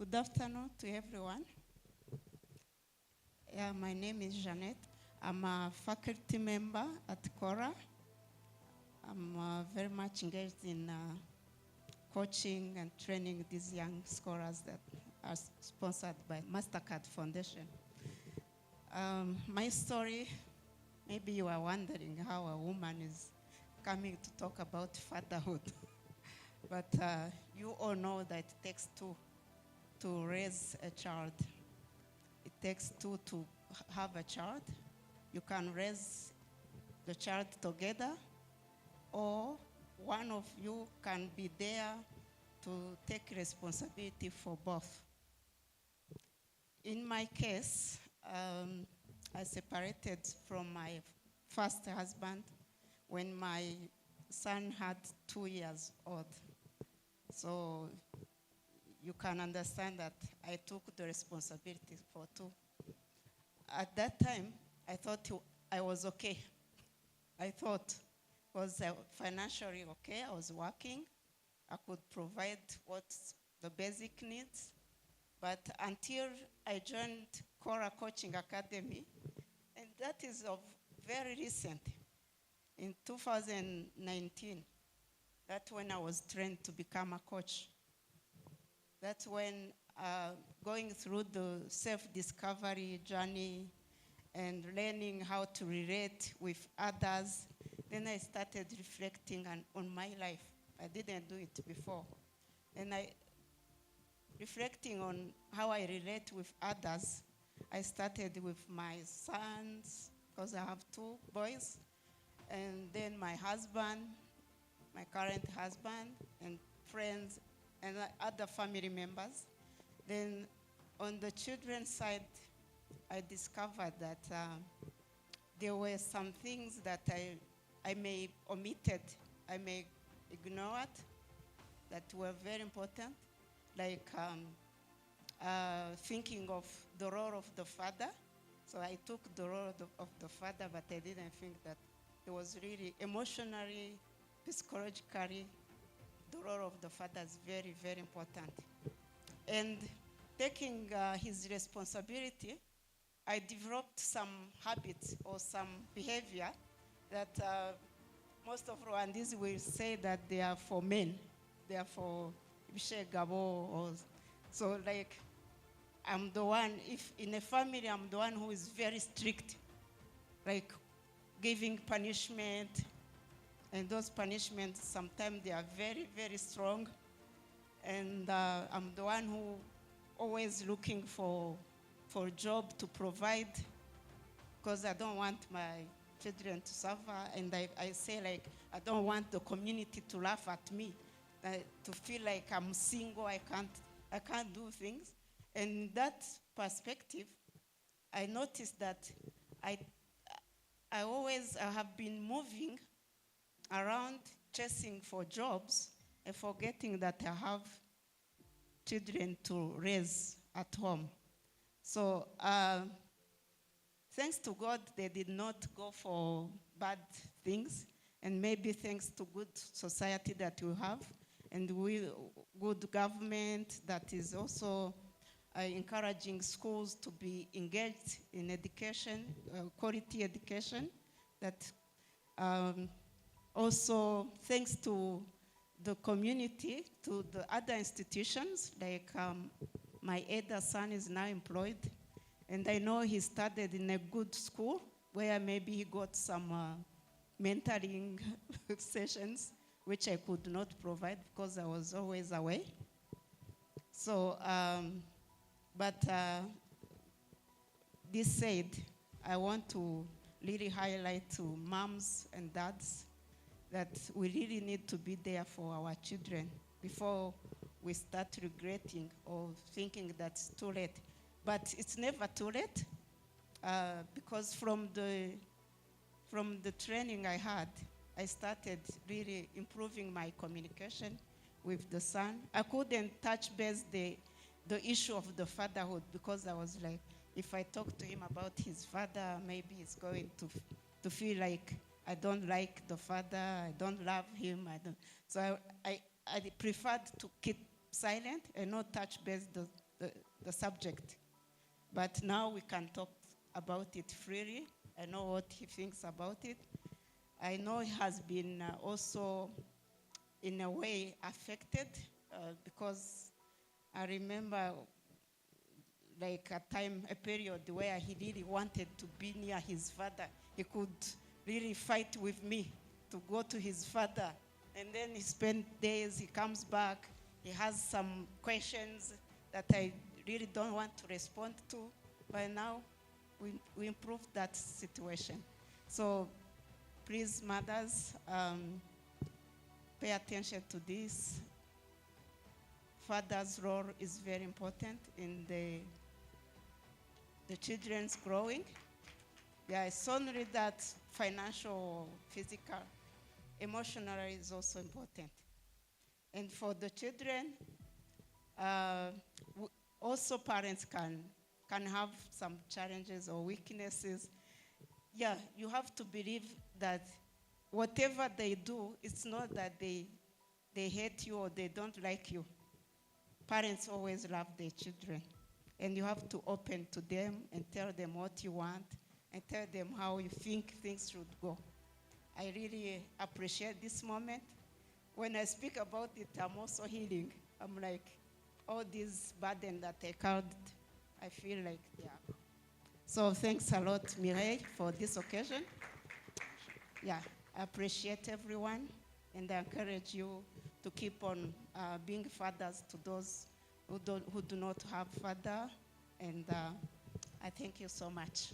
Good afternoon to everyone. My name is Jeanette. I'm a faculty member at Cora. I'm very much engaged in coaching and training these young scholars that are sponsored by MasterCard Foundation. My story, maybe you are wondering how a woman is coming to talk about fatherhood. But you all know that it takes two to raise a child. It takes two to have a child. You can raise the child together, or one of you can be there to take responsibility for both. In my case, I separated from my first husband when my son had 2 years old. So you can understand that I took the responsibility for two. At that time, I thought I was okay. I thought I was financially okay. I was working. I could provide what's the basic needs. But until I joined Cora Coaching Academy, and that is of very recent, in 2019, that's when I was trained to become a coach. That's when going through the self-discovery journey and learning how to relate with others, then I started reflecting on my life. I didn't do it before. And reflecting on how I relate with others, I started with my sons, because I have 2 boys, and then my husband, my current husband, and friends, and other family members. Then on the children's side, I discovered that there were some things that I may omitted, I may ignored, that were very important, like thinking of the role of the father. So I took the role of the father, but I didn't think that it was really emotionally, psychologically, the role of the father is very, very important. And taking his responsibility, I developed some habits or some behavior that most of Rwandese will say that they are for men. They are for Gabo, or so like I'm the one, if in a family I'm the one who is very strict, like giving punishment. And those punishments, sometimes they are very, very strong. And I'm the one who always looking for a job to provide, because I don't want my children to suffer. And I say, like, I don't want the community to laugh at me, to feel like I'm single, I can't do things. And in that perspective, I noticed that I always have been moving around chasing for jobs and forgetting that I have children to raise at home. So thanks to God, they did not go for bad things, and maybe thanks to good society that we have, and good government that is also encouraging schools to be engaged in education, quality education, that also, thanks to the community, to the other institutions, like my elder son is now employed, and I know he studied in a good school where maybe he got some mentoring sessions, which I could not provide because I was always away. So, but this said, I want to really highlight to moms and dads that we really need to be there for our children before we start regretting or thinking that's too late. But it's never too late, because from the training I had, I started really improving my communication with the son. I couldn't touch base the issue of the fatherhood, because I was like, if I talk to him about his father, maybe he's going to feel like I don't like the father, I don't love him. So I preferred to keep silent and not touch base the subject. But now we can talk about it freely. I know what he thinks about it. I know he has been also, in a way, affected because I remember like a period where he really wanted to be near his father. He could really fight with me to go to his father. And then he spent days, he comes back, he has some questions that I really don't want to respond to. But now we improved that situation. So please, mothers, pay attention to this. Father's role is very important in the children's growing. Yeah, it's only that financial, physical, emotional is also important. And for the children, also parents can have some challenges or weaknesses. Yeah, you have to believe that whatever they do, it's not that they hate you or they don't like you. Parents always love their children. And you have to open to them and tell them what you want and tell them how you think things should go. I really appreciate this moment. When I speak about it, I'm also healing. I'm like, all these burden that I carried, I feel like, yeah. So thanks a lot, Mireille, for this occasion. Yeah, I appreciate everyone, and I encourage you to keep on being fathers to those who do not have father, and I thank you so much.